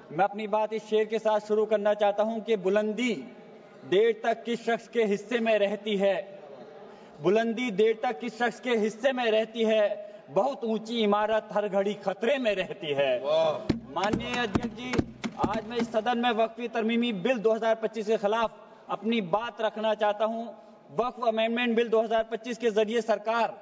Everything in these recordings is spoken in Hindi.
मैं अपनी बात इस शेर के साथ शुरू करना चाहता हूं कि बुलंदी देर तक किस शख्स के हिस्से में रहती है, बुलंदी देर तक किस शख्स के हिस्से में रहती है, बहुत ऊंची इमारत हर घड़ी खतरे में रहती है। माननीय अध्यक्ष जी, आज मैं इस सदन में वक्फ तरमीमी बिल 2025 के खिलाफ अपनी बात रखना चाहता हूं। वक्फ अमेंडमेंट बिल 2025 के जरिए सरकार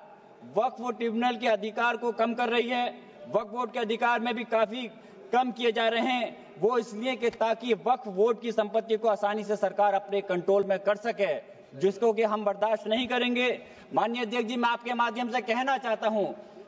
वक्फ ट्रिब्यूनल के अधिकार को कम कर रही है। वक्फ बोर्ड के अधिकार में भी काफी कम किए जा रहे हैं। वो इसलिए कि ताकि वक्फ बोर्ड की संपत्ति को आसानी से सरकार अपने कंट्रोल में कर सके, जिसको कि हम बर्दाश्त नहीं करेंगे। माननीय अध्यक्ष जी, मैं आपके माध्यम से कहना चाहता हूं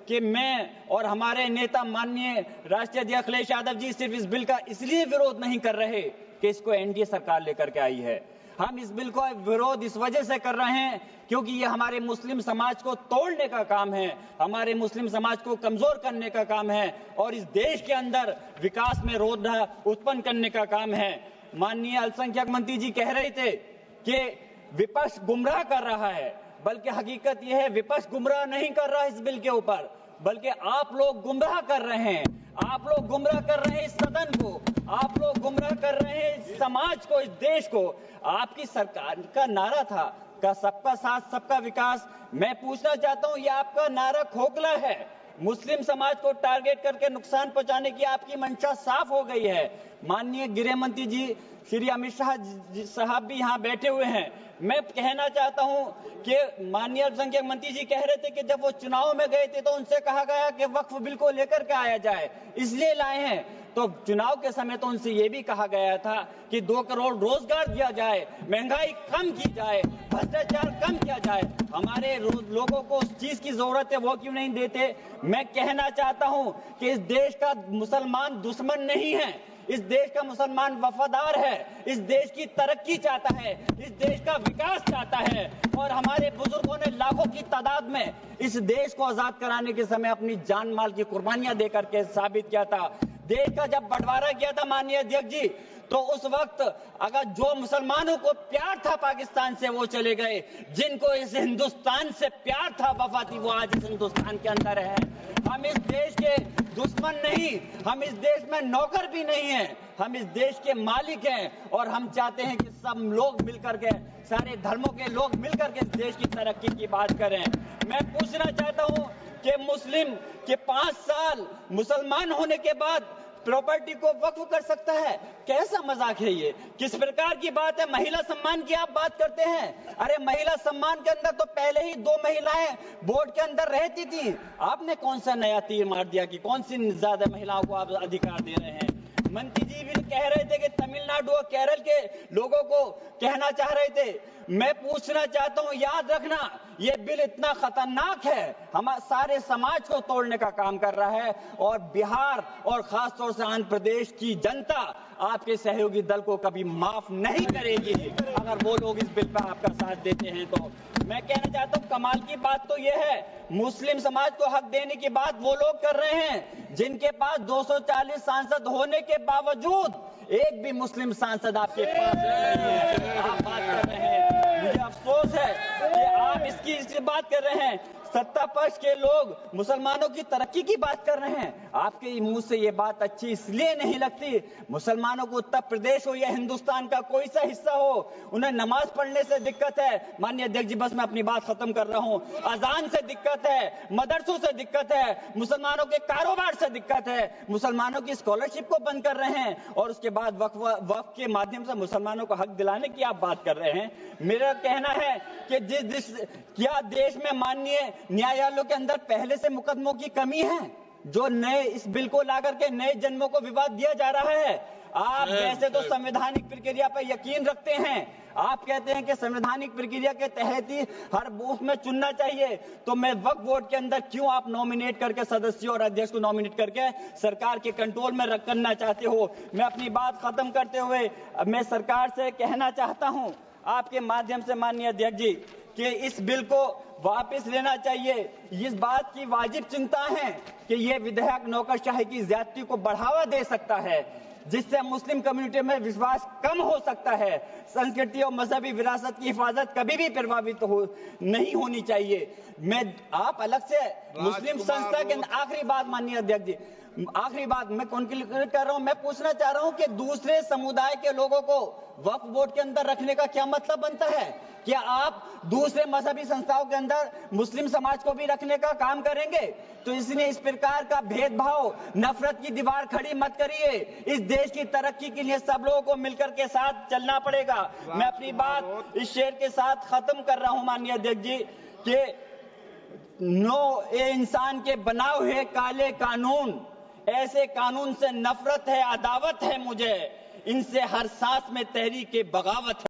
कि मैं और हमारे नेता माननीय राष्ट्रीय अध्यक्ष अखिलेश यादव जी सिर्फ इस बिल का इसलिए विरोध नहीं कर रहे कि इसको एनडीए सरकार लेकर के आई है। हम इस बिल को विरोध इस वजह से कर रहे हैं क्योंकि ये हमारे मुस्लिम समाज को तोड़ने का काम है, हमारे मुस्लिम समाज को कमजोर करने का काम है और इस देश के अंदर विकास में रोधा उत्पन्न करने का काम है। माननीय अल्पसंख्यक मंत्री जी कह रहे थे कि विपक्ष गुमराह कर रहा है, बल्कि हकीकत यह है विपक्ष गुमराह नहीं कर रहा इस बिल के ऊपर, बल्कि आप लोग गुमराह कर रहे हैं। आप लोग गुमराह कर रहे हैं इस सदन को, आप लोग गुमराह कर रहे हैं इस समाज को, इस देश को। आपकी सरकार का नारा था का सबका साथ सबका विकास। मैं पूछना चाहता हूं, यह आपका नारा खोखला है। मुस्लिम समाज को टारगेट करके नुकसान पहुंचाने की आपकी मंशा साफ हो गई है। माननीय गृह मंत्री जी श्री अमित शाह साहब भी यहाँ बैठे हुए हैं। मैं कहना चाहता हूं कि माननीय अल्पसंख्यक मंत्री जी कह रहे थे कि जब वो चुनाव में गए थे तो उनसे कहा गया कि वक्फ बिल को लेकर के आया जाए, इसलिए लाए हैं। तो चुनाव के समय तो उनसे ये भी कहा गया था कि 2 करोड़ रोजगार दिया जाए, महंगाई कम की जाए, भ्रष्टाचार कम किया जाए। हमारे लोगों को उस चीज की जरूरत है, वो क्यों नहीं देते? मैं कहना चाहता हूं कि इस देश का मुसलमान दुश्मन नहीं है, इस देश का मुसलमान वफादार है, इस देश की तरक्की चाहता है, इस देश का विकास चाहता है। और हमारे बुजुर्गों ने लाखों की तादाद में इस देश को आजाद कराने के समय अपनी जान माल की कुर्बानियां देकर के साबित किया था। देश का जब बंटवारा किया था माननीय अध्यक्ष जी, तो उस वक्त अगर जो मुसलमानों को प्यार था पाकिस्तान से वो चले गए, जिनको इस हिंदुस्तान से प्यार था, वफा थी, वो आज इस हिंदुस्तान के अंदर है। हम इस देश के दुश्मन नहीं, हम इस देश में नौकर भी नहीं हैं, हम इस देश के मालिक हैं। और हम चाहते हैं कि सब लोग मिलकर के, सारे धर्मों के लोग मिलकर के इस देश की तरक्की की बात करें। मैं पूछना चाहता हूं कि मुस्लिम के 5 साल मुसलमान होने के बाद प्रॉपर्टी को वक्फ कर सकता है? कैसा मजाक है ये? किस प्रकार की बात है? महिला सम्मान की आप बात करते हैं। अरे महिला सम्मान के अंदर तो पहले ही 2 महिलाएं बोर्ड के अंदर रहती थी। आपने कौन सा नया तीर मार दिया कि कौन सी ज्यादा महिलाओं को आप अधिकार दे रहे हैं? मंत्री जी भी कह रहे थे कि तमिलनाडु और केरल के लोगों को कहना चाह रहे थे। मैं पूछना चाहता हूं, याद रखना, यह बिल इतना खतरनाक है, हमारे सारे समाज को तोड़ने का काम कर रहा है। और बिहार और खासतौर से आंध्र प्रदेश की जनता आपके सहयोगी दल को कभी माफ नहीं करेगी अगर वो लोग इस बिल पर आपका साथ देते हैं। तो मैं कहना चाहता हूं, कमाल की बात तो यह है, मुस्लिम समाज को हक देने की बात वो लोग कर रहे हैं जिनके पास 240 सांसद होने के बावजूद एक भी मुस्लिम सांसद आपके पास नहीं है। आप बात कर रहे हैं, मुझे अफसोस है कि आप इसकी बात कर रहे हैं। सत्ता पक्ष के लोग मुसलमानों की तरक्की की बात कर रहे हैं। आपके मुंह से ये बात अच्छी इसलिए नहीं लगती, मुसलमानों को उत्तर प्रदेश हो या हिंदुस्तान का कोई सा हिस्सा हो, उन्हें नमाज पढ़ने से दिक्कत है। माननीय अध्यक्ष जी, बस मैं अपनी बात खत्म कर रहा हूं। अजान से दिक्कत है, मदरसों से दिक्कत है, मुसलमानों के कारोबार से दिक्कत है, मुसलमानों की स्कॉलरशिप को बंद कर रहे हैं और उसके बाद वक्फ के माध्यम से मुसलमानों को हक दिलाने की आप बात कर रहे हैं। मेरा कहना है कि क्या देश में माननीय न्यायालयों के अंदर पहले से मुकदमों की कमी है जो नए इस बिल को लाकर के नए जन्मों को विवाद दिया जा रहा है? आप वैसे तो संवैधानिक प्रक्रिया पर यकीन रखते हैं, आप कहते हैं कि संवैधानिक प्रक्रिया के तहत ही हर बूथ में चुनना चाहिए, तो मैं वक्फ बोर्ड के अंदर क्यों आप नॉमिनेट करके सदस्यों और अध्यक्ष को नॉमिनेट करके सरकार के कंट्रोल में करना चाहते हो? मैं अपनी बात खत्म करते हुए मैं सरकार से कहना चाहता हूं आपके माध्यम से माननीय अध्यक्ष जी कि इस बिल को वापस लेना चाहिए। इस बात की वाजिब चिंता है कि यह विधेयक नौकरशाही की ज्यादती को बढ़ावा दे सकता है, जिससे मुस्लिम कम्युनिटी में विश्वास कम हो सकता है। संस्कृति और मजहबी विरासत की हिफाजत कभी भी प्रभावित नहीं होनी चाहिए। मैं आप अलग से मुस्लिम संस्था के आखिरी बात माननीय अध्यक्ष जी, आखिरी बात मैं कंक्लूड कर रहा हूं, मैं पूछना चाह रहा हूं कि दूसरे समुदाय के लोगों को वक्फ बोर्ड के अंदर रखने का क्या मतलब बनता है? क्या आप दूसरे मजहबी संस्थाओं के अंदर मुस्लिम समाज को भी रखने का काम करेंगे? तो इसलिए इस प्रकार का भेदभाव, नफरत की दीवार खड़ी मत करिए। इस देश की तरक्की के लिए सब लोगों को मिलकर के साथ चलना पड़ेगा। मैं अपनी बात इस शेर के साथ खत्म कर रहा हूं माननीय अध्यक्ष जी कि ये इंसान के बनाए हुए काले कानून, ऐसे कानून से नफरत है, अदावत है मुझे, इनसे हर सांस में तहरीक बगावत है।